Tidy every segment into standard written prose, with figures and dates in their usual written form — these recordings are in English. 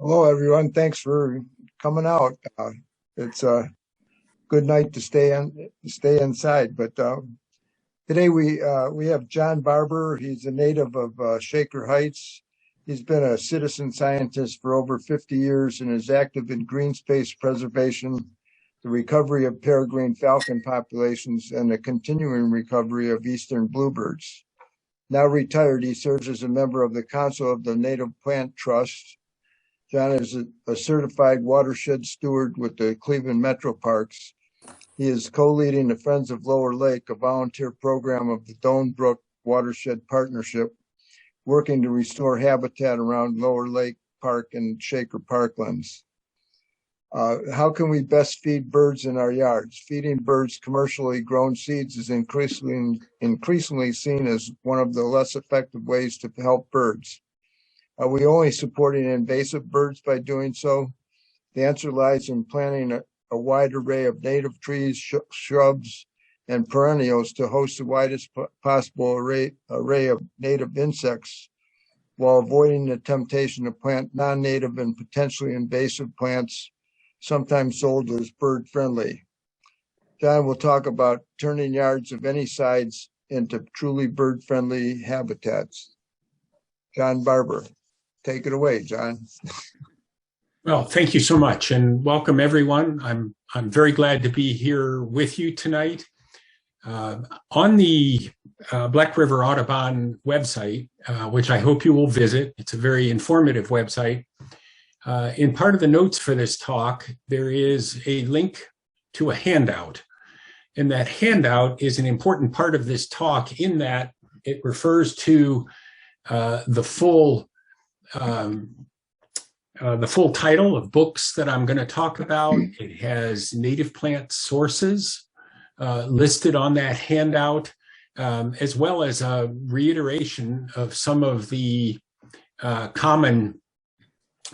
Hello, everyone. Thanks for coming out. It's a good night to stay inside. But today we have John Barber. He's a native of Shaker Heights. He's been a citizen scientist for over 50 years and is active in green space preservation, the recovery of peregrine falcon populations, and the continuing recovery of eastern bluebirds. Now retired, he serves as a member of the Council of the Native Plant Trust. John is a certified watershed steward with the Cleveland Metro Parks. He is co-leading the Friends of Lower Lake, a volunteer program of the Doan Brook Watershed Partnership, working to restore habitat around Lower Lake Park and Shaker Parklands. How can we best feed birds in our yards? Feeding birds commercially grown seeds is increasingly seen as one of the less effective ways to help birds. Are we only supporting invasive birds by doing so? The answer lies in planting a wide array of native trees, shrubs, and perennials to host the widest possible array of native insects, while avoiding the temptation to plant non-native and potentially invasive plants, sometimes sold as bird-friendly. John will talk about turning yards of any size into truly bird-friendly habitats. John Barber. Take it away, John. Well, thank you so much, and welcome everyone. I'm very glad to be here with you tonight. On the Black River Audubon website, which I hope you will visit, it's a very informative website. In part of the notes for this talk, there is a link to a handout, and that handout is an important part of this talk in that it refers to the full title of books that I'm going to talk about. It has native plant sources listed on that handout, as well as a reiteration of some of the common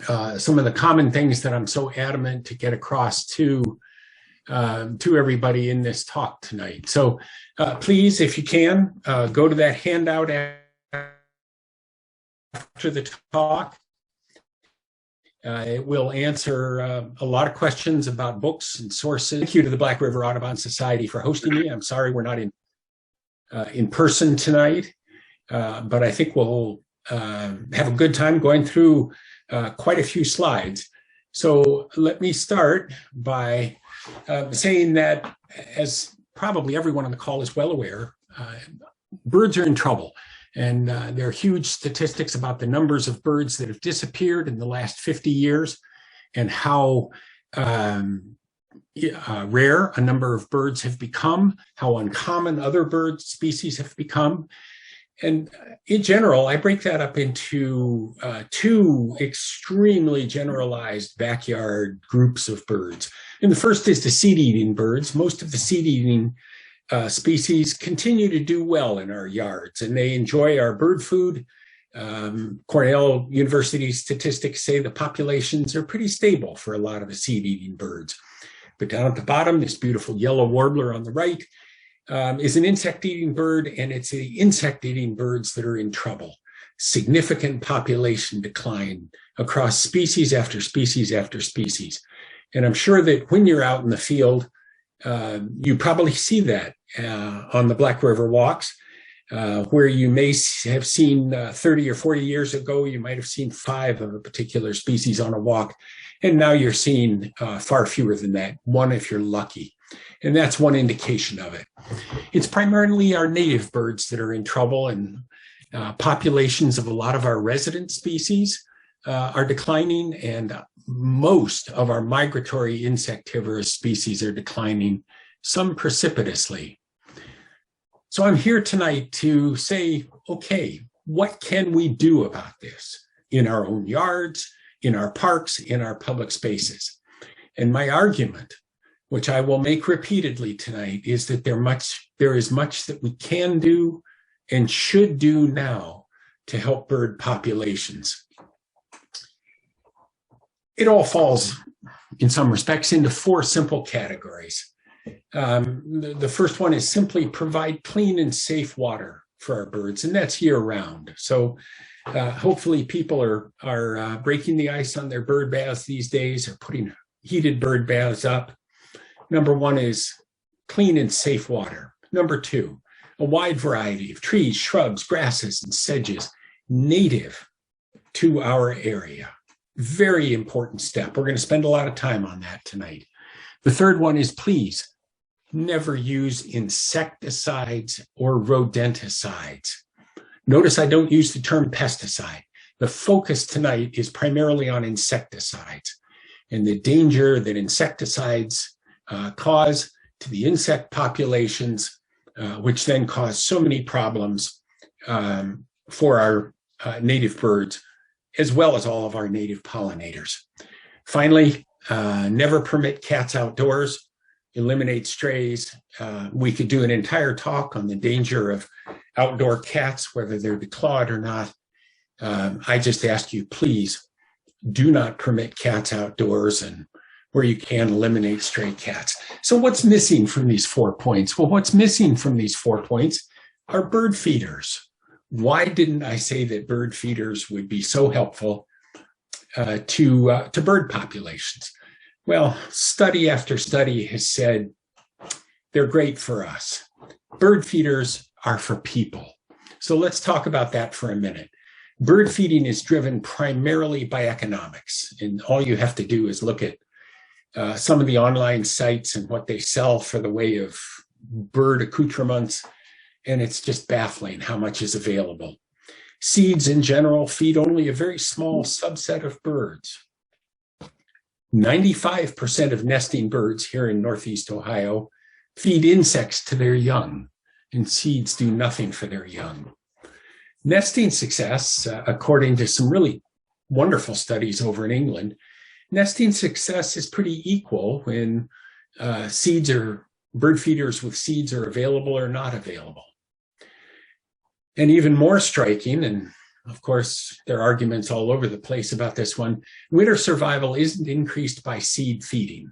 things that I'm so adamant to get across to everybody in this talk tonight. So please, if you can, go to that handout after the talk. It will answer a lot of questions about books and sources. Thank you to the Black River Audubon Society for hosting me. I'm sorry we're not in person tonight, but I think we'll have a good time going through quite a few slides. So let me start by saying that, as probably everyone on the call is well aware, birds are in trouble. And there are huge statistics about the numbers of birds that have disappeared in the last 50 years and how rare a number of birds have become, how uncommon other bird species have become. And in general, I break that up into two extremely generalized backyard groups of birds. And the first is the seed-eating birds. Most of the seed-eating species continue to do well in our yards, and they enjoy our bird food. Cornell University statistics say the populations are pretty stable for a lot of the seed-eating birds. But down at the bottom, this beautiful yellow warbler on the right is an insect-eating bird, and it's the insect-eating birds that are in trouble. Significant population decline across species after species after species. And I'm sure that when you're out in the field, you probably see that on the Black River walks, where you may have seen 30 or 40 years ago, you might have seen 5 of a particular species on a walk. And now you're seeing far fewer than that, 1 if you're lucky. And that's one indication of it. It's primarily our native birds that are in trouble, and populations of a lot of our resident species are declining, and most of our migratory insectivorous species are declining, some precipitously. So I'm here tonight to say, okay, what can we do about this in our own yards, in our parks, in our public spaces? And my argument, which I will make repeatedly tonight, is that there is much that we can do and should do now to help bird populations. It all falls, in some respects, into 4 simple categories. The first one is simply provide clean and safe water for our birds, and that's year-round. So Hopefully people are breaking the ice on their bird baths these days, or putting heated bird baths up. Number one is clean and safe water. Number two, a wide variety of trees, shrubs, grasses, and sedges native to our area. Very important step. We're going to spend a lot of time on that tonight. The third one is please never use insecticides or rodenticides. Notice I don't use the term pesticide. The focus tonight is primarily on insecticides and the danger that insecticides cause to the insect populations, which then cause so many problems for our native birds, as well as all of our native pollinators. Finally, never permit cats outdoors, eliminate strays. We could do an entire talk on the danger of outdoor cats, whether they're declawed or not. I just ask you, please do not permit cats outdoors, and where you can, eliminate stray cats. So what's missing from these 4 points? Well, what's missing from these 4 points are bird feeders. Why didn't I say that bird feeders would be so helpful to bird populations? Well, study after study has said they're great for us. Bird feeders are for people. So let's talk about that for a minute. Bird feeding is driven primarily by economics, and all you have to do is look at some of the online sites and what they sell for the way of bird accoutrements, and it's just baffling how much is available. Seeds in general feed only a very small subset of birds. 95% of nesting birds here in Northeast Ohio feed insects to their young, and seeds do nothing for their young. Nesting success, according to some really wonderful studies over in England, nesting success is pretty equal when bird feeders with seeds are available or not available. And even more striking, and of course, there are arguments all over the place about this one, winter survival isn't increased by seed feeding.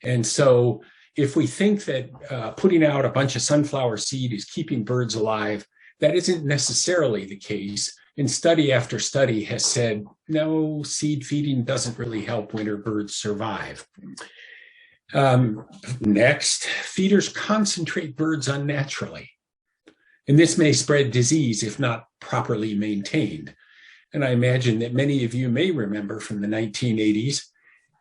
And so if we think that putting out a bunch of sunflower seed is keeping birds alive, that isn't necessarily the case. And study after study has said, no, seed feeding doesn't really help winter birds survive. Next, feeders concentrate birds unnaturally. And this may spread disease if not properly maintained. And I imagine that many of you may remember from the 1980s,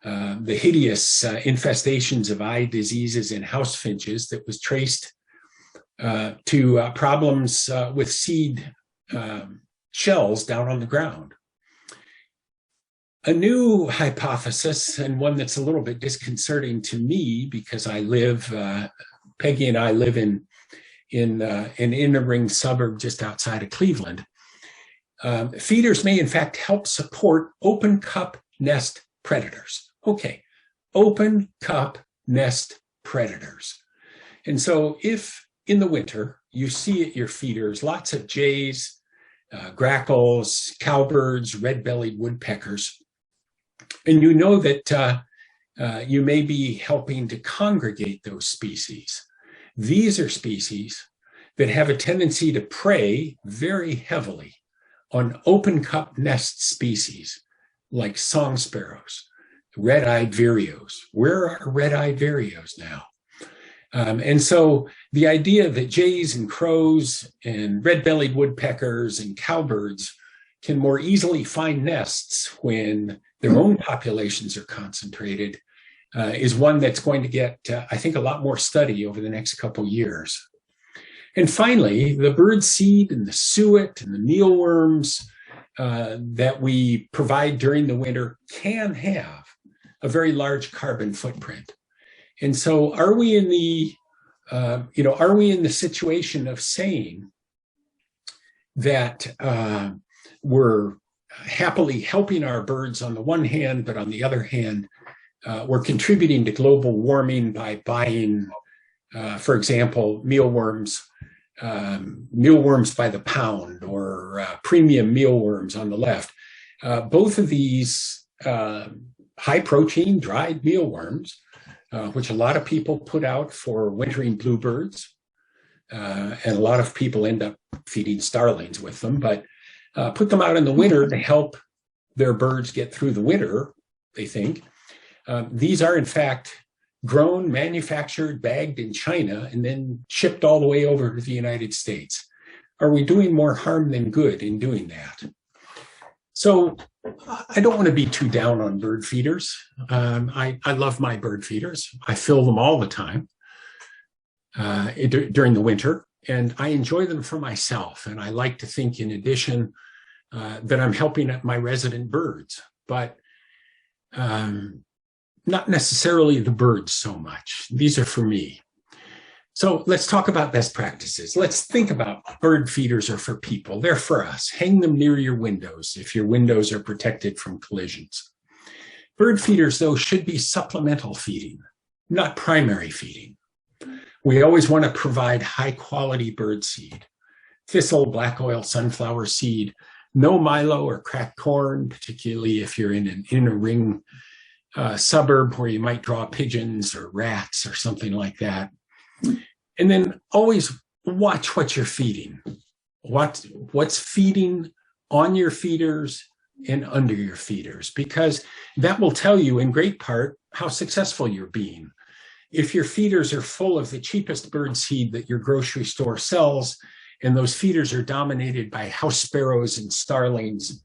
the hideous infestations of eye diseases in house finches that was traced to problems with seed shells down on the ground. A new hypothesis, and one that's a little bit disconcerting to me because Peggy and I live in an inner ring suburb just outside of Cleveland. Feeders may in fact help support open cup nest predators. Okay, open cup nest predators. And so if in the winter you see at your feeders lots of jays, grackles, cowbirds, red-bellied woodpeckers, and you know that you may be helping to congregate those species. These are species that have a tendency to prey very heavily on open cup nest species like song sparrows, red-eyed vireos. Where are red-eyed vireos now? And so the idea that jays and crows and red-bellied woodpeckers and cowbirds can more easily find nests when their own populations are concentrated is one that's going to get, I think, a lot more study over the next couple years. And finally, the bird seed and the suet and the mealworms that we provide during the winter can have a very large carbon footprint. And so are we in the situation of saying that we're happily helping our birds on the one hand, but on the other hand, we're contributing to global warming by buying, for example, mealworms by the pound or premium mealworms on the left. Both of these high protein dried mealworms, which a lot of people put out for wintering bluebirds, and a lot of people end up feeding starlings with them, but put them out in the winter to help their birds get through the winter, they think. These are, in fact, grown, manufactured, bagged in China, and then shipped all the way over to the United States. Are we doing more harm than good in doing that? So I don't want to be too down on bird feeders. I love my bird feeders. I fill them all the time during the winter, and I enjoy them for myself. And I like to think, in addition, that I'm helping my resident birds, but not necessarily the birds so much. These are for me. So let's talk about best practices. Let's think about bird feeders are for people. They're for us. Hang them near your windows if your windows are protected from collisions. Bird feeders, though, should be supplemental feeding, not primary feeding. We always want to provide high-quality bird seed. Thistle, black oil, sunflower seed, no milo or cracked corn, particularly if you're in an inner ring suburb where you might draw pigeons or rats or something like that. And then always watch what you're feeding. What's feeding on your feeders and under your feeders, because that will tell you in great part how successful you're being. If your feeders are full of the cheapest bird seed that your grocery store sells, and those feeders are dominated by house sparrows and starlings,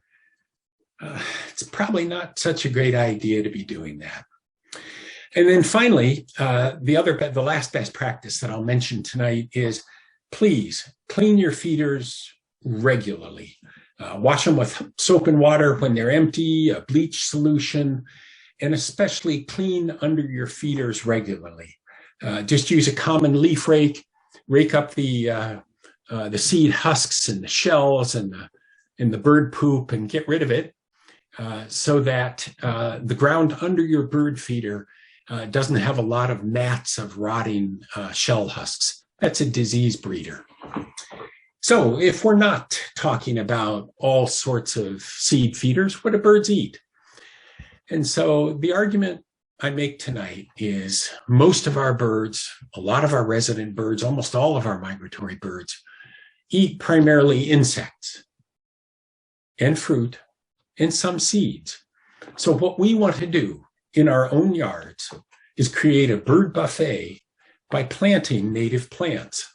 it's probably not such a great idea to be doing that. And then finally, the last best practice that I'll mention tonight is, please clean your feeders regularly. Wash them with soap and water when they're empty, a bleach solution, and especially clean under your feeders regularly. Just use a common leaf rake, rake up the seed husks and the shells and the bird poop and get rid of it, so that the ground under your bird feeder doesn't have a lot of mats of rotting shell husks. That's a disease breeder. So if we're not talking about all sorts of seed feeders, what do birds eat? And so the argument I make tonight is most of our birds, a lot of our resident birds, almost all of our migratory birds, eat primarily insects and fruit and some seeds. So what we want to do in our own yards is create a bird buffet by planting native plants.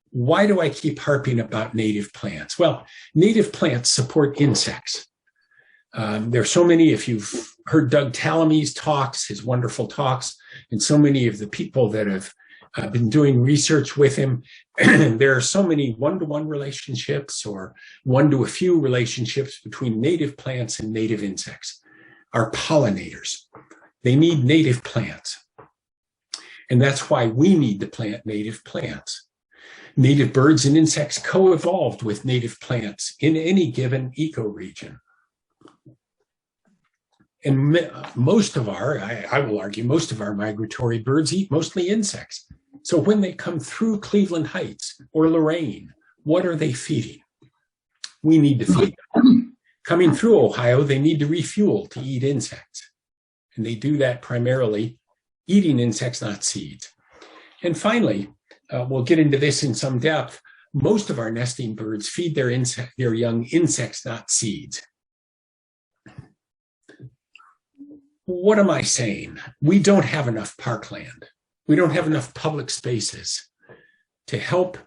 Why do I keep harping about native plants? Well, native plants support insects. There are so many, if you've heard Doug Tallamy's talks, his wonderful talks, and so many of the people that have been doing research with him, there are so many one-to-one relationships or one-to-a-few relationships between native plants and native insects. Our pollinators, they need native plants. And that's why we need to plant native plants. Native birds and insects co-evolved with native plants in any given ecoregion. And most of I will argue, most of our migratory birds eat mostly insects. So when they come through Cleveland Heights or Lorraine, what are they feeding? We need to feed them. Coming through Ohio, they need to refuel to eat insects. And they do that primarily eating insects, not seeds. And finally, we'll get into this in some depth. Most of our nesting birds feed their young insects, not seeds. What am I saying? We don't have enough parkland. We don't have enough public spaces to help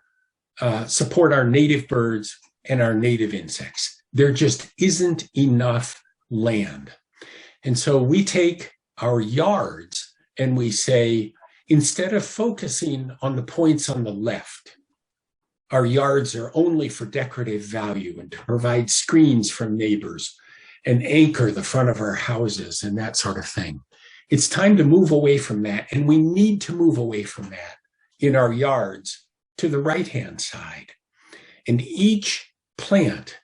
support our native birds and our native insects. There just isn't enough land. And so we take our yards and we say, instead of focusing on the points on the left, our yards are only for decorative value and to provide screens from neighbors and anchor the front of our houses and that sort of thing. It's time to move away from that, and we need to move away from that in our yards to the right-hand side. And each plant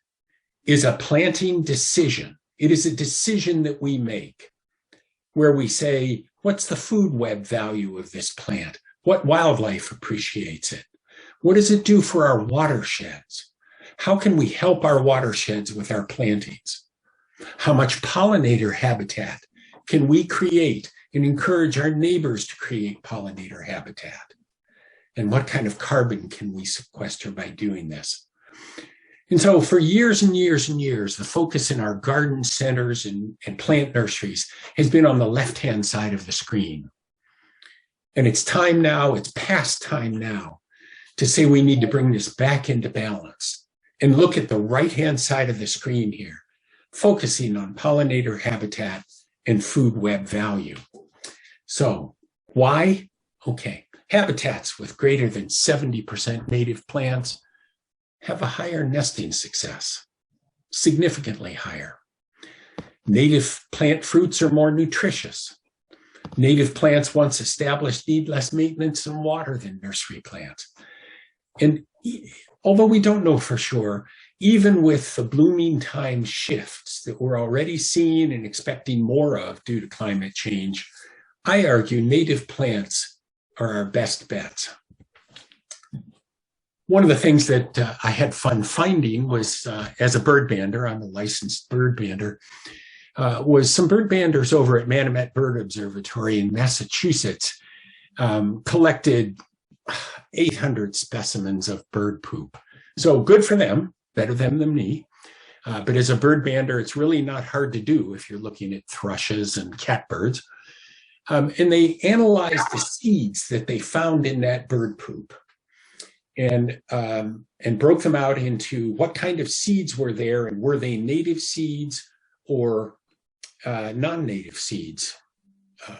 is a planting decision. It is a decision that we make where we say, what's the food web value of this plant? What wildlife appreciates it? What does it do for our watersheds? How can we help our watersheds with our plantings? How much pollinator habitat can we create and encourage our neighbors to create pollinator habitat? And what kind of carbon can we sequester by doing this? And so for years and years and years, the focus in our garden centers and plant nurseries has been on the left-hand side of the screen. And it's time now, it's past time now, to say we need to bring this back into balance and look at the right-hand side of the screen here, focusing on pollinator habitat and food web value. So why? Okay, habitats with greater than 70% native plants have a higher nesting success, significantly higher. Native plant fruits are more nutritious. Native plants once established need less maintenance and water than nursery plants. And although we don't know for sure, even with the blooming time shifts that we're already seeing and expecting more of due to climate change, I argue native plants are our best bets. One of the things that I had fun finding was, as a bird bander, I'm a licensed bird bander, was some bird banders over at Manomet Bird Observatory in Massachusetts collected 800 specimens of bird poop. So good for them, better them than me. But as a bird bander, it's really not hard to do if you're looking at thrushes and catbirds. And they analyzed the seeds that they found in that bird poop and broke them out into what kind of seeds were there, and were they native seeds or non-native seeds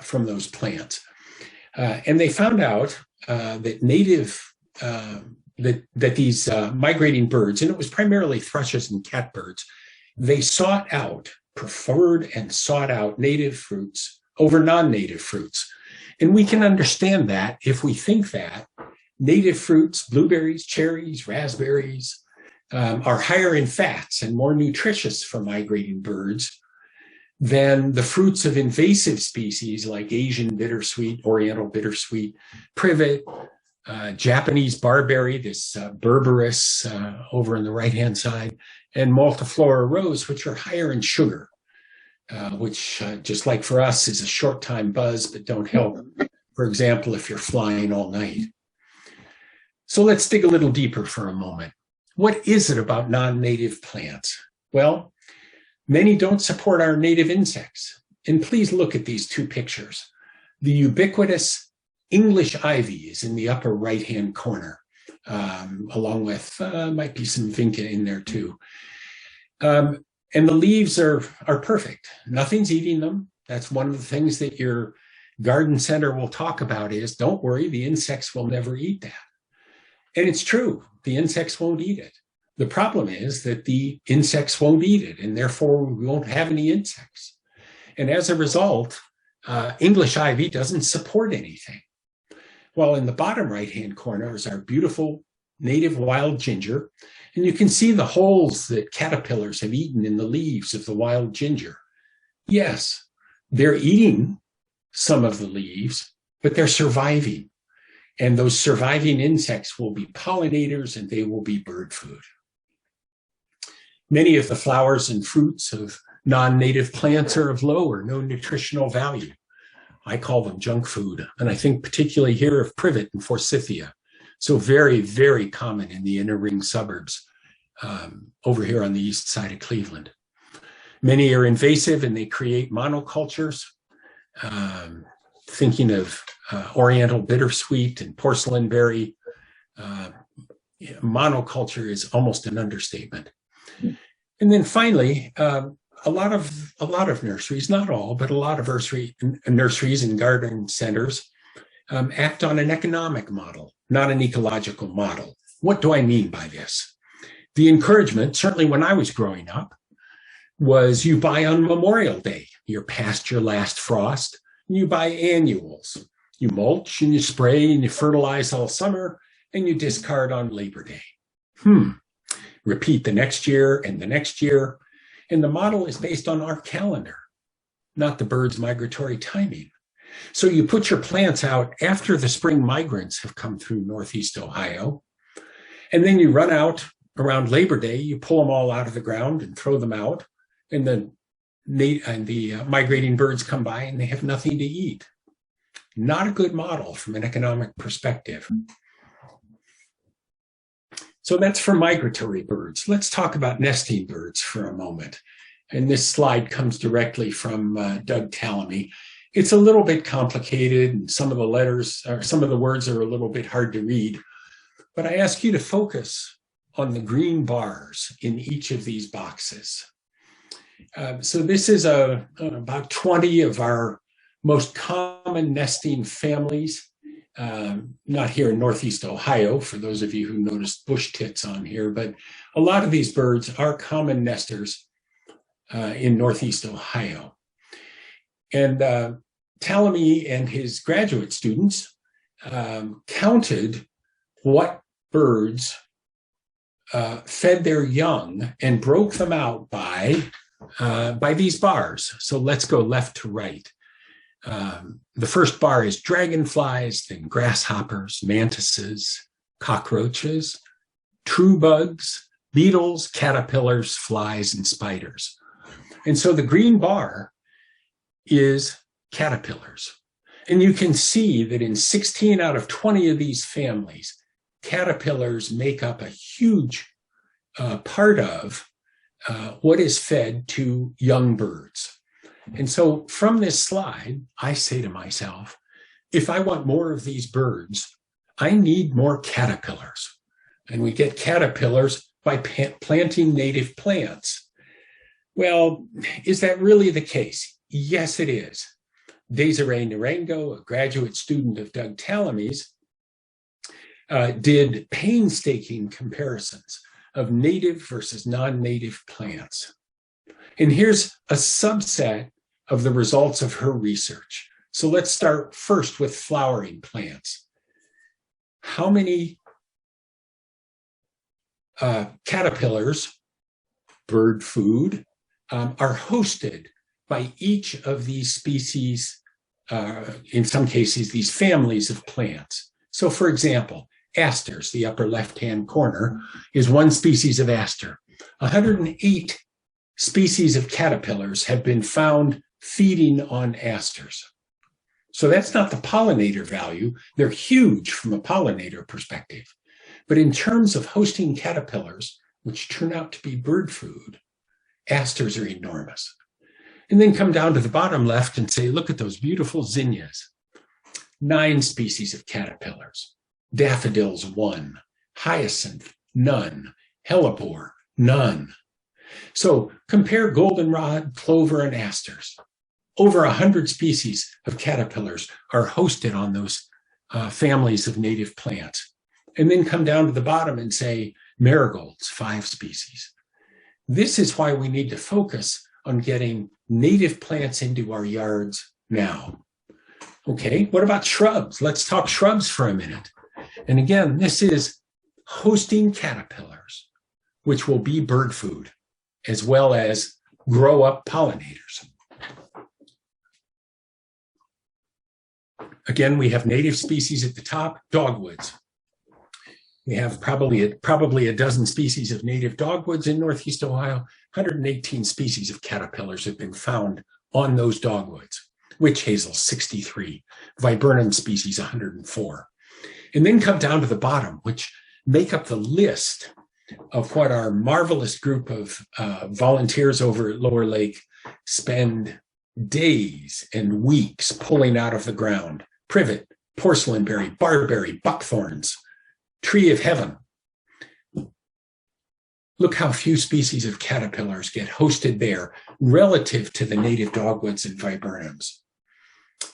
from those plants. And they found out that that these migrating birds, and it was primarily thrushes and catbirds, they preferred and sought out native fruits over non-native fruits. And we can understand that if we think that native fruits, blueberries, cherries, raspberries, are higher in fats and more nutritious for migrating birds than the fruits of invasive species like Asian bittersweet, Oriental bittersweet, privet, Japanese barberry, this berberis over on the right-hand side, and multiflora rose, which are higher in sugar, which just like for us is a short-time buzz, but don't help, for example, if you're flying all night. So let's dig a little deeper for a moment. What is it about non-native plants? Well, many don't support our native insects. And please look at these two pictures. The ubiquitous English ivy is in the upper right-hand corner, along with, might be some vinca in there too. And the leaves are perfect. Nothing's eating them. That's one of the things that your garden center will talk about is, don't worry, the insects will never eat that. And it's true, the insects won't eat it. The problem is that the insects won't eat it, and therefore we won't have any insects. And as a result, English ivy doesn't support anything. While in the bottom right-hand corner is our beautiful native wild ginger, and you can see the holes that caterpillars have eaten in the leaves of the wild ginger. Yes, they're eating some of the leaves, but they're surviving. And those surviving insects will be pollinators and they will be bird food. Many of the flowers and fruits of non-native plants are of low or no nutritional value. I call them junk food. And I think particularly here of privet and forsythia. So very, very common in the inner ring suburbs over here on the east side of Cleveland. Many are invasive and they create monocultures. Thinking of Oriental bittersweet and porcelain berry, monoculture is almost an understatement. And then finally, a lot of nurseries, not all, but a lot of nurseries and garden centers act on an economic model, not an ecological model. What do I mean by this? The encouragement, certainly when I was growing up, was you buy on Memorial Day. You're past your last frost. You buy annuals. You mulch and you spray and you fertilize all summer and you discard on Labor Day. Repeat the next year and the next year. And the model is based on our calendar, not the bird's migratory timing. So you put your plants out after the spring migrants have come through Northeast Ohio. And then you run out around Labor Day, you pull them all out of the ground and throw them out. And the migrating birds come by and they have nothing to eat. Not a good model from an economic perspective. So that's for migratory birds. Let's talk about nesting birds for a moment. And this slide comes directly from Doug Tallamy. It's a little bit complicated, and some of the words are a little bit hard to read. But I ask you to focus on the green bars in each of these boxes. So this is about 20 of our most common nesting families. Not here in Northeast Ohio, for those of you who noticed bush tits on here, but a lot of these birds are common nesters in Northeast Ohio. And Tallamy and his graduate students counted what birds fed their young and broke them out by these bars. So let's go left to right. The first bar is dragonflies, then grasshoppers, mantises, cockroaches, true bugs, beetles, caterpillars, flies, and spiders. And so the green bar is caterpillars. And you can see that in 16 out of 20 of these families, caterpillars make up a huge part of what is fed to young birds. And so from this slide, I say to myself, if I want more of these birds, I need more caterpillars. And we get caterpillars by planting native plants. Well, is that really the case? Yes, it is. Desiree Narango, a graduate student of Doug Tallamy's, did painstaking comparisons of native versus non-native plants. And here's a subset of the results of her research. So let's start first with flowering plants. How many caterpillars, bird food, are hosted by each of these species, in some cases, these families of plants? So for example, asters, the upper left-hand corner, is one species of aster. 108 species of caterpillars have been found feeding on asters. So that's not the pollinator value. They're huge from a pollinator perspective. But in terms of hosting caterpillars, which turn out to be bird food, asters are enormous. And then come down to the bottom left and say, look at those beautiful zinnias. 9 species of caterpillars. Daffodils, 1. Hyacinth, none. Hellebore, none. So compare goldenrod, clover, and asters. Over 100 species of caterpillars are hosted on those families of native plants. And then come down to the bottom and say marigolds, 5 species. This is why we need to focus on getting native plants into our yards now. Okay, what about shrubs? Let's talk shrubs for a minute. And again, this is hosting caterpillars, which will be bird food, as well as grow up pollinators. Again, we have native species at the top, dogwoods. We have probably a dozen species of native dogwoods in Northeast Ohio. 118 species of caterpillars have been found on those dogwoods. Witch hazel, 63. Viburnum species, 104. And then come down to the bottom, which make up the list of what our marvelous group of volunteers over at Lower Lake spend days and weeks pulling out of the ground. Privet, porcelainberry, barberry, buckthorns, tree of heaven. Look how few species of caterpillars get hosted there relative to the native dogwoods and viburnums.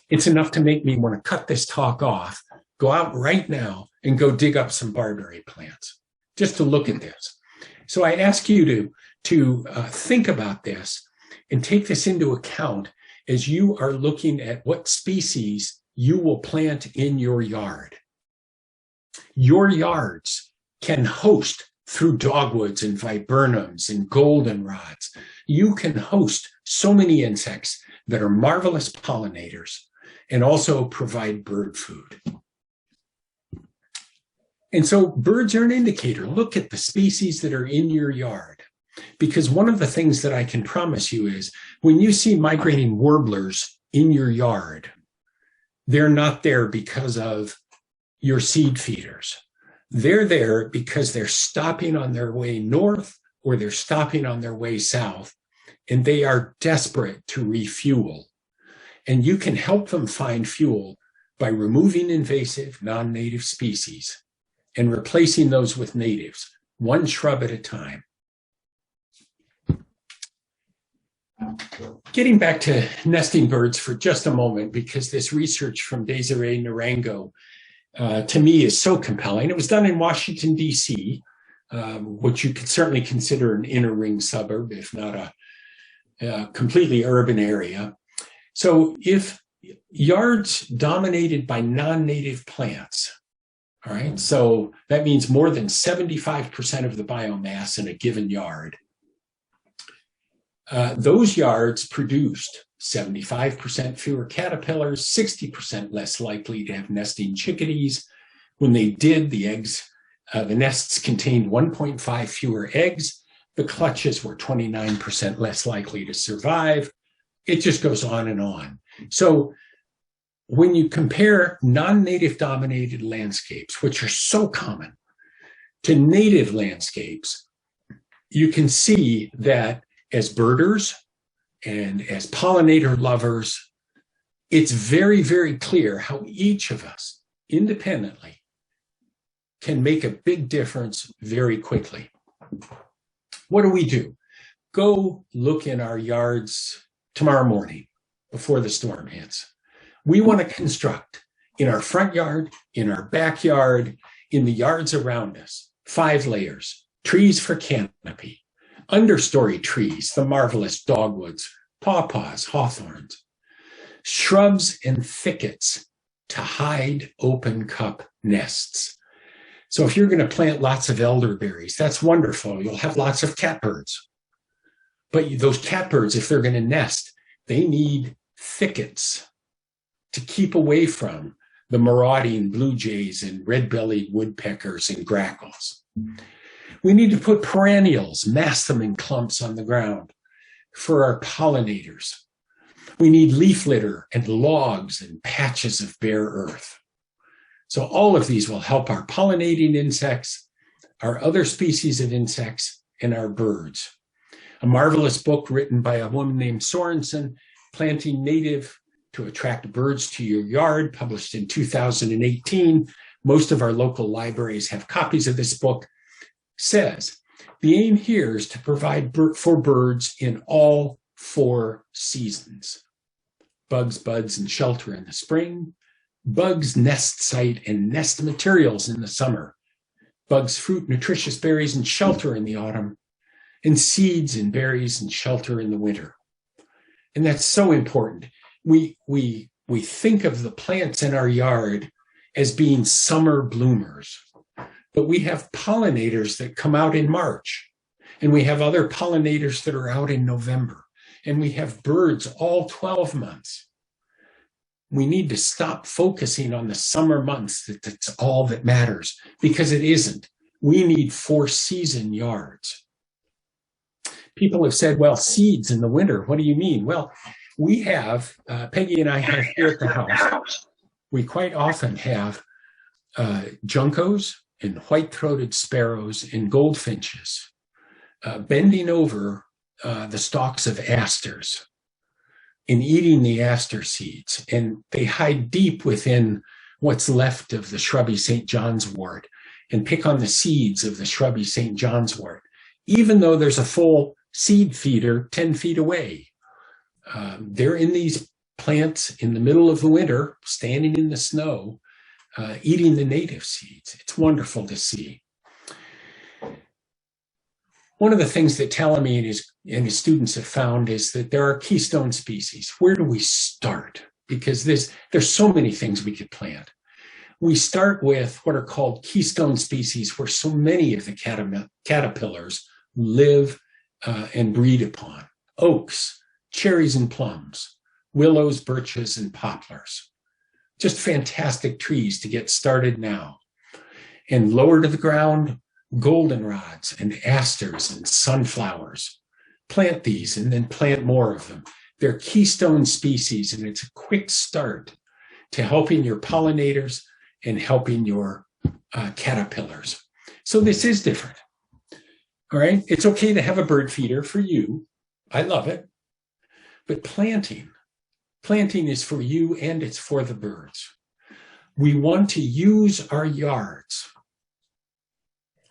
It's enough to make me want to cut this talk off, go out right now and go dig up some barberry plants, just to look at this. So I ask you to think about this and take this into account as you are looking at what species you will plant in your yard. Your yards can host through dogwoods and viburnums and goldenrods. You can host so many insects that are marvelous pollinators and also provide bird food. And so birds are an indicator. Look at the species that are in your yard. Because one of the things that I can promise you is when you see migrating warblers in your yard, they're not there because of your seed feeders. They're there because they're stopping on their way north or they're stopping on their way south, and they are desperate to refuel. And you can help them find fuel by removing invasive non-native species and replacing those with natives, one shrub at a time. Getting back to nesting birds for just a moment, because this research from Desiree Narango, to me, is so compelling. It was done in Washington, D.C., which you could certainly consider an inner ring suburb, if not a completely urban area. So if yards dominated by non-native plants, all right, so that means more than 75% of the biomass in a given yard, those yards produced 75% fewer caterpillars, 60% less likely to have nesting chickadees. When they did, the nests contained 1.5 fewer eggs. The clutches were 29% less likely to survive. It just goes on and on. So when you compare non-native dominated landscapes, which are so common, to native landscapes, you can see that as birders and as pollinator lovers, it's very, very clear how each of us independently can make a big difference very quickly. What do? Go look in our yards tomorrow morning before the storm hits. We want to construct in our front yard, in our backyard, in the yards around us, 5 layers, trees for canopy, understory trees, the marvelous dogwoods, pawpaws, hawthorns, shrubs and thickets to hide open cup nests. So if you're going to plant lots of elderberries, that's wonderful. You'll have lots of catbirds. But those catbirds, if they're going to nest, they need thickets to keep away from the marauding blue jays and red-bellied woodpeckers and grackles. We need to put perennials, mass them in clumps on the ground for our pollinators. We need leaf litter and logs and patches of bare earth. So all of these will help our pollinating insects, our other species of insects, and our birds. A marvelous book written by a woman named Sorensen, Planting Native to Attract Birds to Your Yard, published in 2018. Most of our local libraries have copies of this book. Says, the aim here is to provide for birds in all 4 seasons. Bugs, buds, and shelter in the spring. Bugs, nest site, and nest materials in the summer. Bugs, fruit, nutritious berries, and shelter in the autumn. And seeds and berries and shelter in the winter. And that's so important. We think of the plants in our yard as being summer bloomers. But we have pollinators that come out in March, and we have other pollinators that are out in November, and we have birds all 12 months. We need to stop focusing on the summer months, that's all that matters, because it isn't. We need 4-season yards. People have said, well, seeds in the winter, what do you mean? Well, we have, Peggy and I have here at the house, we quite often have juncos and white-throated sparrows and goldfinches bending over the stalks of asters and eating the aster seeds. And they hide deep within what's left of the shrubby St. John's wort and pick on the seeds of the shrubby St. John's wort, even though there's a full seed feeder 10 feet away. They're in these plants in the middle of the winter, standing in the snow, eating the native seeds. It's wonderful to see. One of the things that Talamy and his students have found is that there are keystone species. Where do we start? Because there's so many things we could plant. We start with what are called keystone species, where so many of the caterpillars live and breed upon. Oaks, cherries and plums, willows, birches, and poplars. Just fantastic trees to get started now. And lower to the ground, goldenrods and asters and sunflowers. Plant these and then plant more of them. They're keystone species, and it's a quick start to helping your pollinators and helping your caterpillars. So this is different. All right. It's okay to have a bird feeder for you. I love it. But planting is for you and it's for the birds. We want to use our yards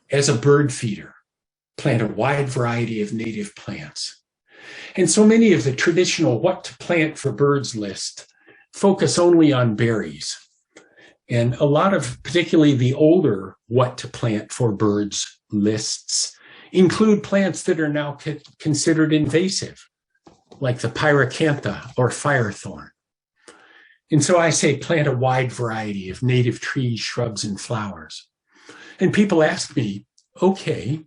as a bird feeder, plant a wide variety of native plants. And so many of the traditional what to plant for birds list focus only on berries. And a lot of, particularly the older what to plant for birds lists, include plants that are now considered invasive, like the pyracantha or firethorn. And so I say plant a wide variety of native trees, shrubs, and flowers. And people ask me, okay,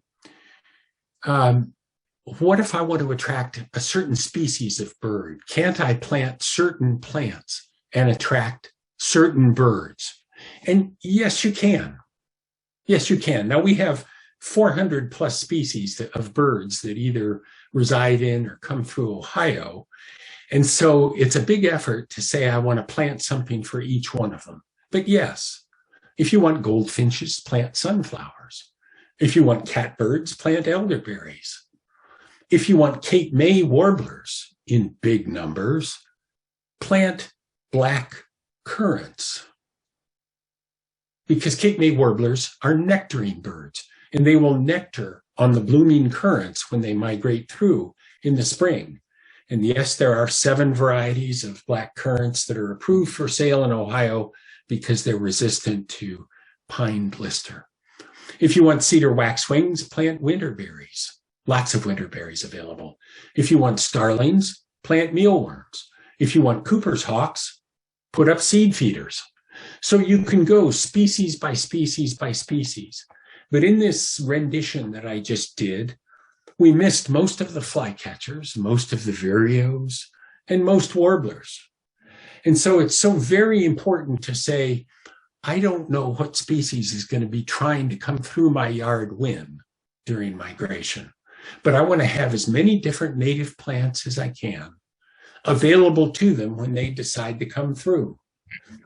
what if I want to attract a certain species of bird? Can't I plant certain plants and attract certain birds? And yes, you can. Yes, you can. Now we have 400 plus species of birds that either reside in or come through Ohio. And so it's a big effort to say, I want to plant something for each one of them. But yes, if you want goldfinches, plant sunflowers. If you want catbirds, plant elderberries. If you want Cape May warblers in big numbers, plant black currants. Because Cape May warblers are nectarine birds, and they will nectar on the blooming currants when they migrate through in the spring. And yes, there are 7 varieties of black currants that are approved for sale in Ohio because they're resistant to pine blister. If you want cedar waxwings, plant winterberries. Lots of winterberries available. If you want starlings, plant mealworms. If you want Cooper's hawks, put up seed feeders. So you can go species by species by species. But in this rendition that I just did, we missed most of the flycatchers, most of the vireos, and most warblers. And so it's so very important to say, I don't know what species is going to be trying to come through my yard when during migration, but I want to have as many different native plants as I can available to them when they decide to come through.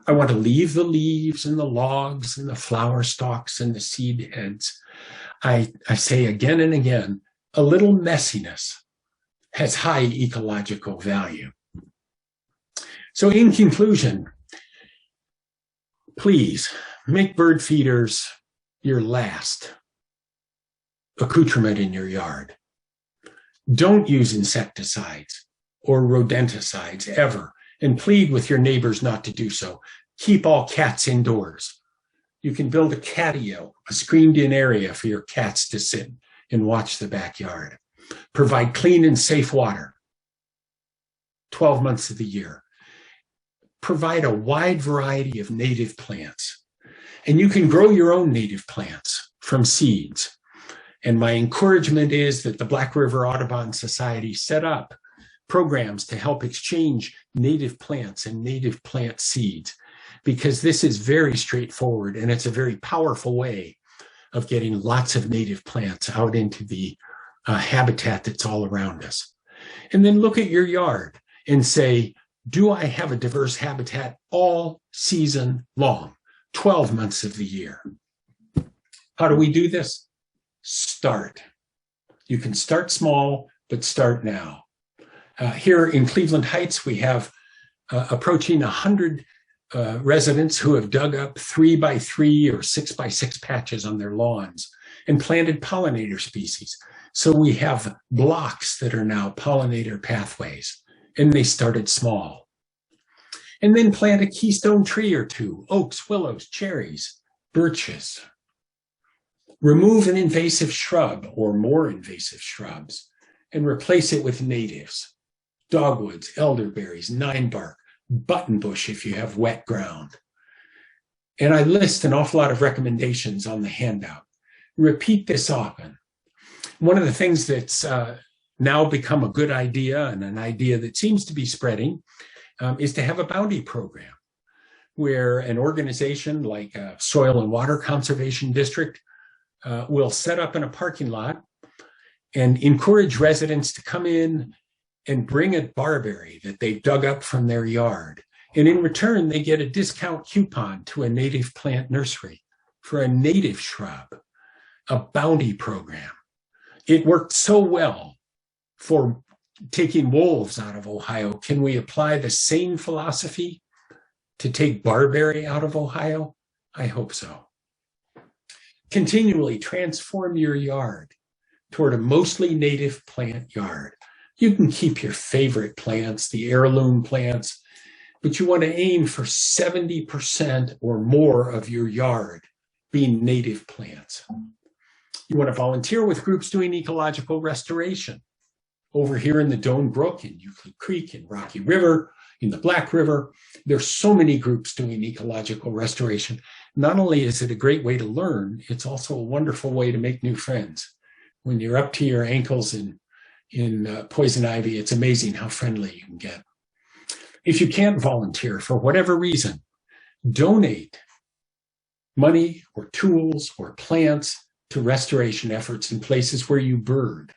I want to leave the leaves and the logs and the flower stalks and the seed heads. I say again and again, a little messiness has high ecological value. So in conclusion, please make bird feeders your last accoutrement in your yard. Don't use insecticides or rodenticides ever, and plead with your neighbors not to do so. Keep all cats indoors. You can build a catio, a screened-in area for your cats to sit and watch the backyard. Provide clean and safe water 12 months of the year. Provide a wide variety of native plants. And you can grow your own native plants from seeds. And my encouragement is that the Black River Audubon Society set up programs to help exchange native plants and native plant seeds, because this is very straightforward and it's a very powerful way of getting lots of native plants out into the habitat that's all around us. And then look at your yard and say, do I have a diverse habitat all season long, 12 months of the year? How do we do this? Start. You can start small, but start now. Here in Cleveland Heights, we have approaching 100 residents who have dug up 3x3 or 6x6 patches on their lawns and planted pollinator species. So we have blocks that are now pollinator pathways, and they started small. And then plant a keystone tree or two, oaks, willows, cherries, birches. Remove an invasive shrub or more invasive shrubs and replace it with natives. Dogwoods, elderberries, ninebark, buttonbush if you have wet ground. And I list an awful lot of recommendations on the handout. Repeat this often. One of the things that's now become a good idea, and an idea that seems to be spreading, is to have a bounty program where an organization like a Soil and Water Conservation District will set up in a parking lot and encourage residents to come in and bring a barberry that they've dug up from their yard. And in return, they get a discount coupon to a native plant nursery for a native shrub, a bounty program. It worked so well for taking wolves out of Ohio. Can we apply the same philosophy to take barberry out of Ohio? I hope so. Continually transform your yard toward a mostly native plant yard. You can keep your favorite plants, the heirloom plants, but you want to aim for 70% or more of your yard being native plants. You want to volunteer with groups doing ecological restoration. Over here in the Doan Brook, in Euclid Creek, in Rocky River, in the Black River, there's so many groups doing ecological restoration. Not only is it a great way to learn, it's also a wonderful way to make new friends. When you're up to your ankles in poison ivy, it's amazing how friendly you can get. If you can't volunteer for whatever reason, donate money or tools or plants to restoration efforts in places where you bird.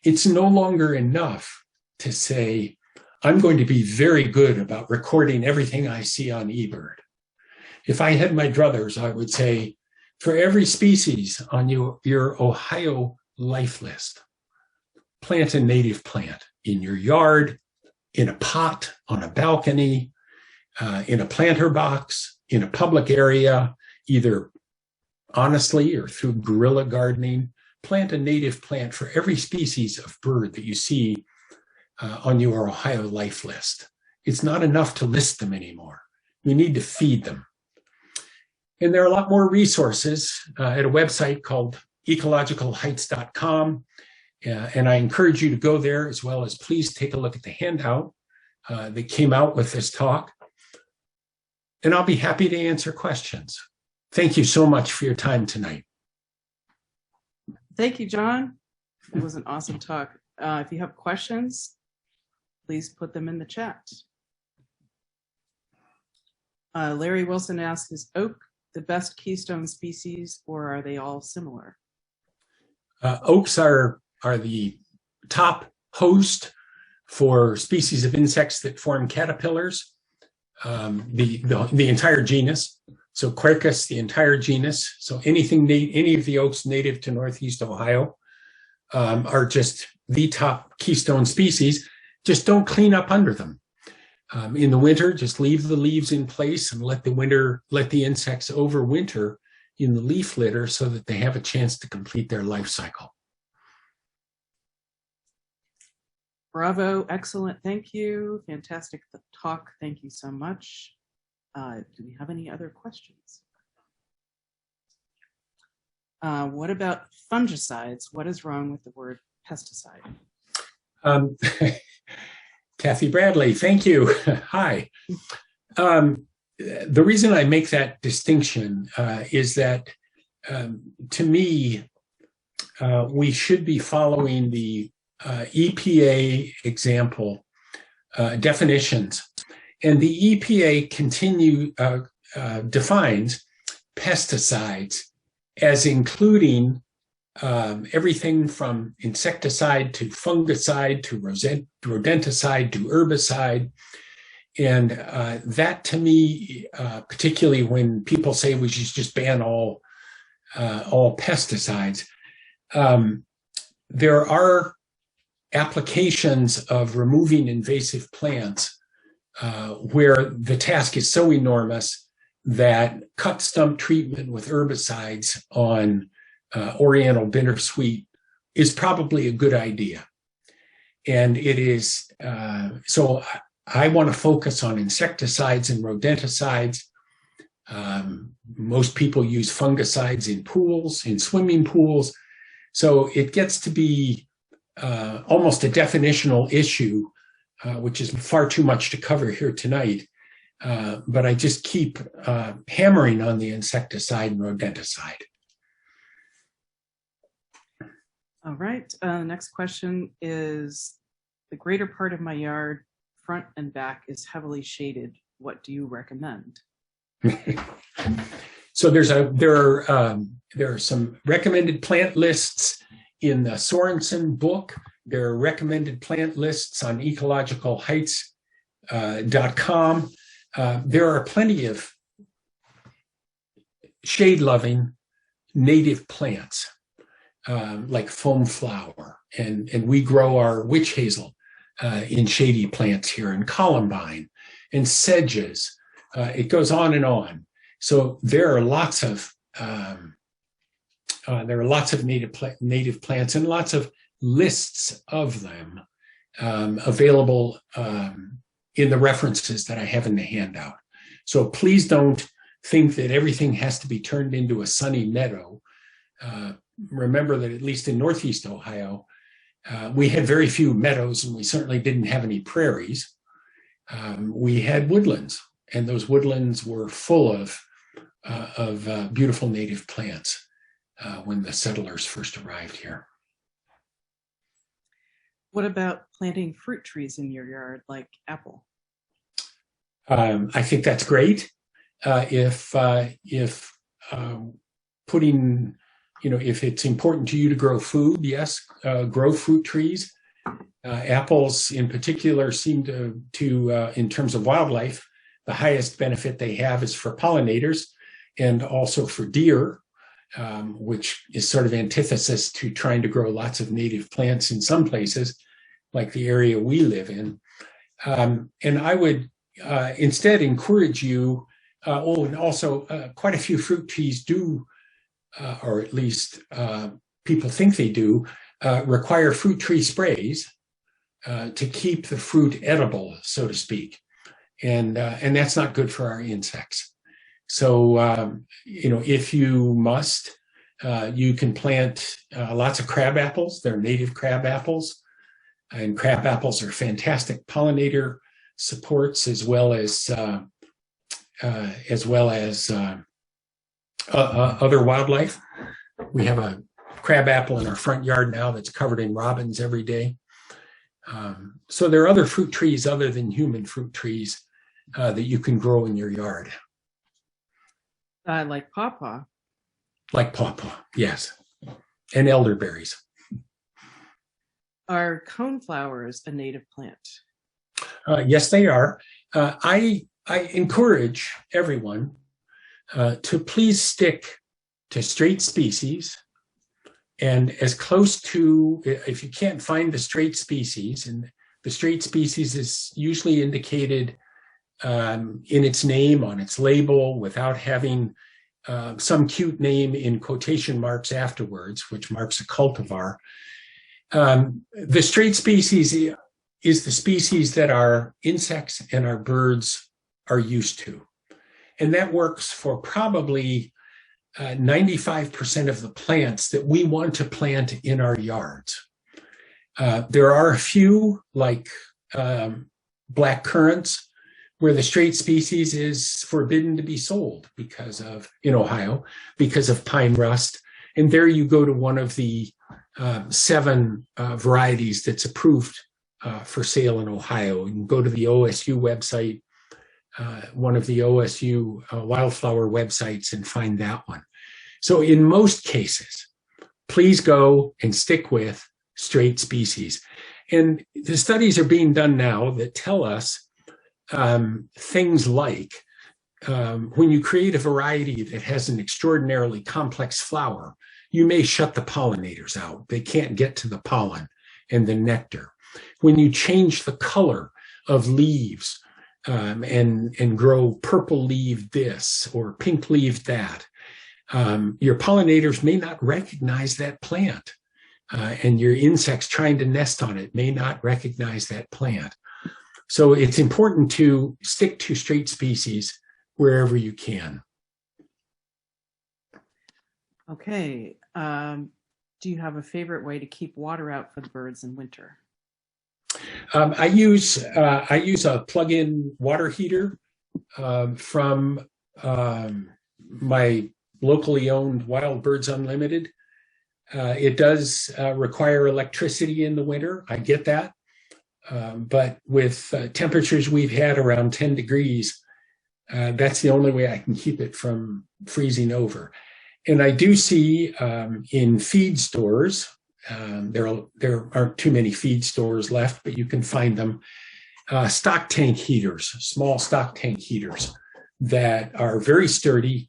It's no longer enough to say, I'm going to be very good about recording everything I see on eBird. If I had my druthers, I would say, for every species on your Ohio life list, plant a native plant in your yard, in a pot, on a balcony, in a planter box, in a public area, either honestly or through guerrilla gardening. Plant a native plant for every species of bird that you see on your Ohio life list. It's not enough to list them anymore. You need to feed them. And there are a lot more resources at a website called ecologicalheights.com. And I encourage you to go there, as well as please take a look at the handout that came out with this talk. And I'll be happy to answer questions. Thank you so much for your time tonight. Thank you, John. It was an awesome talk. If you have questions, please put them in the chat. Larry Wilson asks, is oak the best keystone species, or are they all similar? Oaks are the top host for species of insects that form caterpillars, the entire genus. So Quercus, the entire genus. So any of the oaks native to Northeast Ohio are just the top keystone species. Just don't clean up under them. In the winter, just leave the leaves in place and let the insects overwinter in the leaf litter so that they have a chance to complete their life cycle. Bravo, excellent, thank you. Fantastic talk, thank you so much. Do we have any other questions? What about fungicides? What is wrong with the word pesticide? Kathy Bradley, thank you. Hi. The reason I make that distinction is that to me, we should be following the EPA example definitions. And the EPA defines pesticides as including everything from insecticide to fungicide to rodenticide to herbicide. And that to me, particularly when people say we should just ban all pesticides, there are applications of removing invasive plants where the task is so enormous that cut stump treatment with herbicides on Oriental bittersweet is probably a good idea. And it is, so I want to focus on insecticides and rodenticides. Most people use fungicides in pools, in swimming pools. So it gets to be almost a definitional issue, which is far too much to cover here tonight. But I just keep hammering on the insecticide and rodenticide. All right, next question is, the greater part of my yard, front and back, is heavily shaded. What do you recommend? So there are some recommended plant lists in the Sorensen book. There are recommended plant lists on ecologicalheights.com. There are plenty of shade-loving native plants like foam flower, and we grow our witch hazel in shady plants here, and columbine and sedges. It goes on and on. So there are lots of native plants and lots of lists of them available in the references that I have in the handout. So please don't think that everything has to be turned into a sunny meadow. Remember that at least in Northeast Ohio, we had very few meadows, and we certainly didn't have any prairies. We had woodlands, and those woodlands were full of beautiful native plants when the settlers first arrived here. What about planting fruit trees in your yard, like apple? I think that's great. If putting, if it's important to you to grow food, yes, grow fruit trees. Apples in particular seem to in terms of wildlife, the highest benefit they have is for pollinators and also for deer, which is sort of antithesis to trying to grow lots of native plants in some places, like the area we live in. And I would instead encourage you, and also quite a few fruit trees do, or at least people think they do, require fruit tree sprays to keep the fruit edible, so to speak. And that's not good for our insects. So, if you must, you can plant lots of crab apples. They're native crab apples. And crab apples are fantastic pollinator supports, as well as other wildlife. We have a crab apple in our front yard now that's covered in robins every day. So there are other fruit trees other than human fruit trees that you can grow in your yard. Like pawpaw. Like pawpaw, yes. And elderberries. Are coneflowers a native plant? Yes, they are. I encourage everyone to please stick to straight species, and as close to, if you can't find the straight species, and the straight species is usually indicated in its name, on its label, without having some cute name in quotation marks afterwards, which marks a cultivar. The straight species is the species that our insects and our birds are used to. And that works for probably 95% of the plants that we want to plant in our yards. There are a few, like black currants, where the straight species is forbidden to be sold because of, in Ohio, because of pine rust. And there you go to one of the 7 varieties that's approved for sale in Ohio. You can go to the OSU website, one of the OSU wildflower websites, and find that one. So in most cases, please go and stick with straight species. And the studies are being done now that tell us things like when you create a variety that has an extraordinarily complex flower, you may shut the pollinators out. They can't get to the pollen and the nectar. When you change the color of leaves and grow purple leaf this or pink leaf that, your pollinators may not recognize that plant, and your insects trying to nest on it may not recognize that plant. So it's important to stick to straight species wherever you can. Okay. Do you have a favorite way to keep water out for the birds in winter? I use a plug-in water heater from my locally owned Wild Birds Unlimited. It does require electricity in the winter. I get that. But with temperatures we've had around 10 degrees, that's the only way I can keep it from freezing over. And I do see in feed stores, there aren't too many feed stores left, but you can find them, stock tank heaters, small stock tank heaters that are very sturdy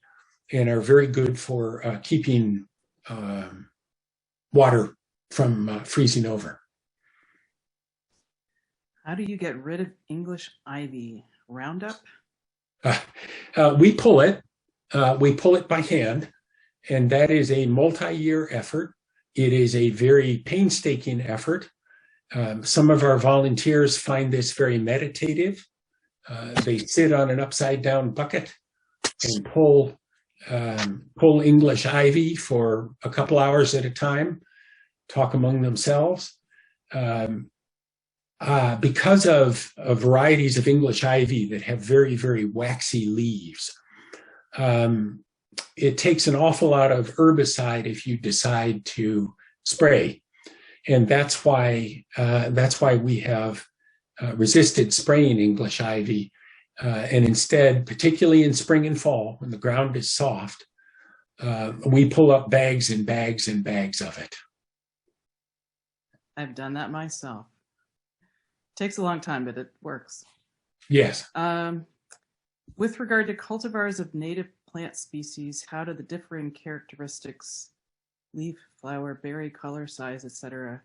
and are very good for keeping water from freezing over. How do you get rid of English ivy? Roundup? We pull it. We pull it by hand, and that is a multi-year effort. It is a very painstaking effort. Some of our volunteers find this very meditative. They sit on an upside-down bucket and pull English ivy for a couple hours at a time, talk among themselves. Because of varieties of English ivy that have very, very waxy leaves, it takes an awful lot of herbicide if you decide to spray. And that's why we have resisted spraying English ivy, and instead, particularly in spring and fall, when the ground is soft, we pull up bags and bags and bags of it. I've done that myself. Takes a long time, but it works. Yes. With regard to cultivars of native plant species, how do the differing characteristics, leaf, flower, berry, color, size, etc.,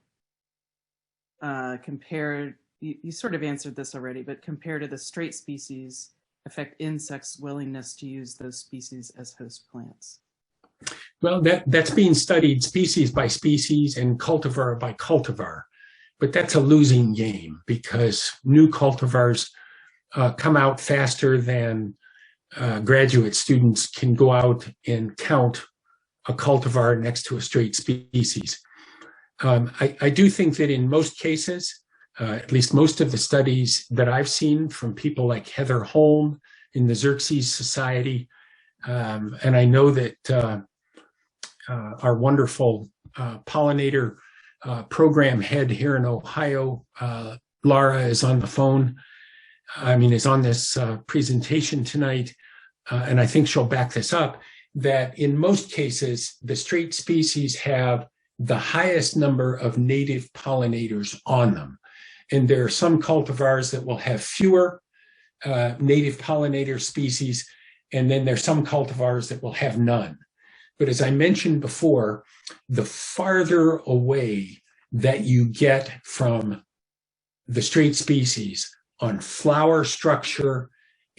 compare? You sort of answered this already, but compared to the straight species, affect insects' willingness to use those species as host plants? Well, that's being studied species by species and cultivar by cultivar, but that's a losing game because new cultivars come out faster than graduate students can go out and count a cultivar next to a straight species. I do think that in most cases, at least most of the studies that I've seen from people like Heather Holm in the Xerxes Society, and I know that our wonderful pollinator program head here in Ohio, Laura, is on the phone. Is on this presentation tonight, and I think she'll back this up, that in most cases, the straight species have the highest number of native pollinators on them. And there are some cultivars that will have fewer native pollinator species, and then there's some cultivars that will have none. But as I mentioned before, the farther away that you get from the straight species on flower structure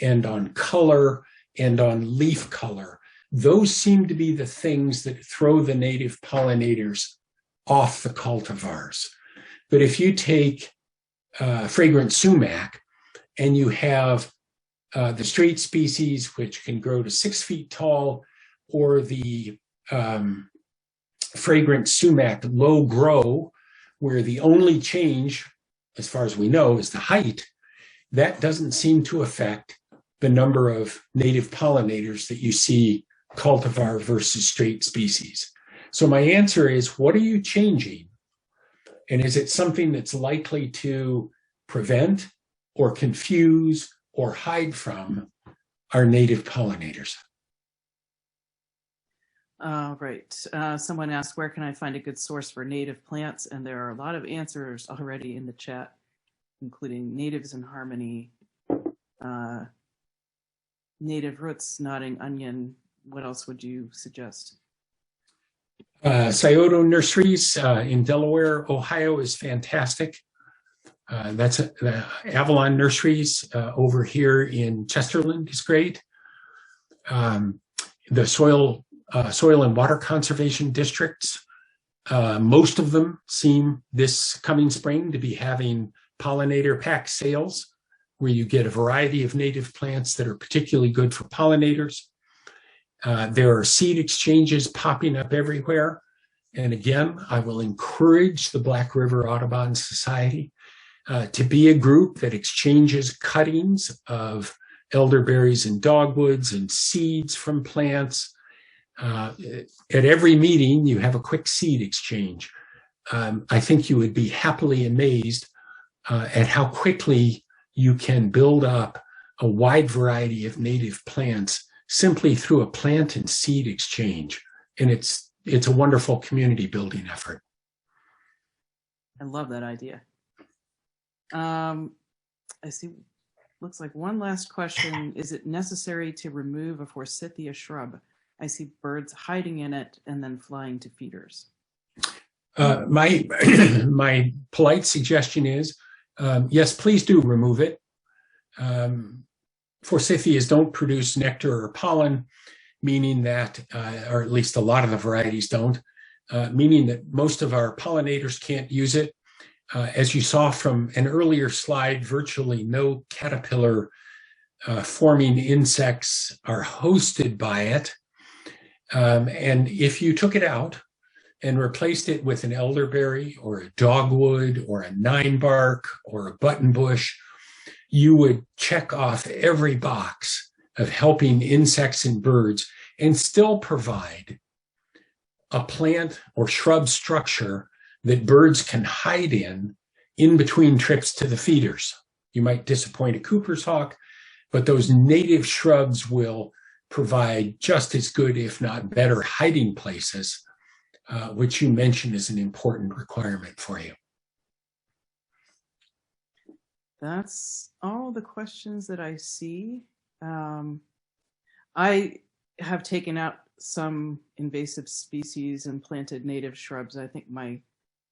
and on color and on leaf color, those seem to be the things that throw the native pollinators off the cultivars. But if you take fragrant sumac and you have the straight species, which can grow to 6 feet tall, or the fragrant sumac low grow, where the only change, as far as we know, is the height, that doesn't seem to affect the number of native pollinators that you see cultivar versus straight species. So my answer is, what are you changing? And is it something that's likely to prevent or confuse or hide from our native pollinators? Right. Someone asked, where can I find a good source for native plants? And there are a lot of answers already in the chat, including Natives in Harmony, Native Roots, Nodding Onion. What else would you suggest? Scioto Nurseries in Delaware, Ohio is fantastic. That's Avalon Nurseries over here in Chesterland is great. The soil and water conservation districts, most of them seem this coming spring to be having pollinator pack sales, where you get a variety of native plants that are particularly good for pollinators. There are seed exchanges popping up everywhere. And again, I will encourage the Black River Audubon Society to be a group that exchanges cuttings of elderberries and dogwoods and seeds from plants. At every meeting, you have a quick seed exchange. I think you would be happily amazed at how quickly you can build up a wide variety of native plants simply through a plant and seed exchange. And it's a wonderful community building effort. I love that idea. I see, looks like one last question. Is it necessary to remove a forsythia shrub I see birds hiding in it and then flying to feeders. My polite suggestion is, yes, please do remove it. Forsythias don't produce nectar or pollen, meaning that, or at least a lot of the varieties don't, meaning that most of our pollinators can't use it. As you saw from an earlier slide, virtually no caterpillar forming insects are hosted by it. And if you took it out and replaced it with an elderberry or a dogwood or a ninebark or a buttonbush, you would check off every box of helping insects and birds and still provide a plant or shrub structure that birds can hide in between trips to the feeders. You might disappoint a Cooper's hawk, but those native shrubs will provide just as good, if not better, hiding places, which you mentioned is an important requirement for you. That's all the questions that I see. I have taken out some invasive species and planted native shrubs. I think my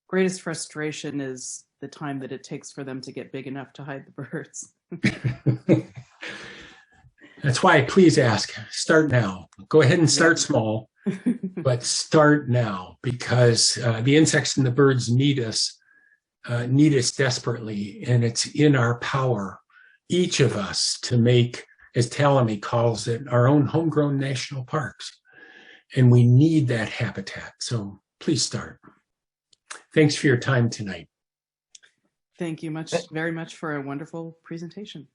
greatest frustration is the time that it takes for them to get big enough to hide the birds. That's why I please ask, start now. Go ahead and start small, but start now, because the insects and the birds need us desperately, and it's in our power, each of us, to make, as Talamy calls it, our own homegrown national parks. And we need that habitat. So please start. Thanks for your time tonight. Thank you very much for a wonderful presentation.